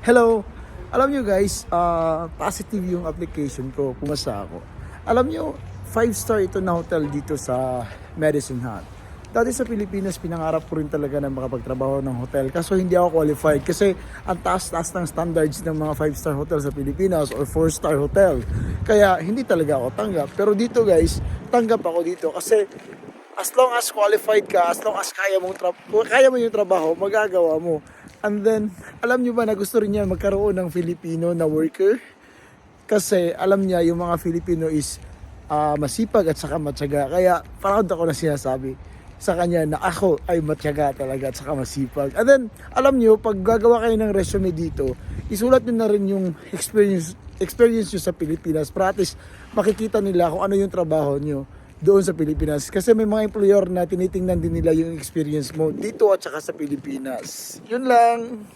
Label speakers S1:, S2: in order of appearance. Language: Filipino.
S1: Hello! Alam nyo guys, positive yung application ko, pumasa ako. Alam nyo, 5-star ito na hotel dito sa Medicine Hat. Dati sa Pilipinas, pinangarap ko rin talaga na makapagtrabaho ng hotel. Kaso hindi ako qualified kasi ang taas-taas ng standards ng mga 5-star hotel sa Pilipinas or 4-star hotel. Kaya hindi talaga ako tanggap. Pero dito guys, tanggap ako dito kasi as long as qualified ka, as long as kaya mo yung trabaho, magagawa mo. And then, alam nyo ba na gusto rin niya magkaroon ng Filipino na worker? Kasi alam niya yung mga Filipino is masipag at saka matyaga. Kaya proud ako na sinasabi sa kanya na ako ay matyaga talaga at saka masipag. And then, alam nyo, pag gagawa kayo ng resume dito, isulat nyo na rin yung experience nyo sa Pilipinas. Para at least makikita nila kung ano yung trabaho nyo doon sa Pilipinas. Kasi may mga employer na tinitingnan din nila yung experience mo dito at saka sa Pilipinas. Yun lang.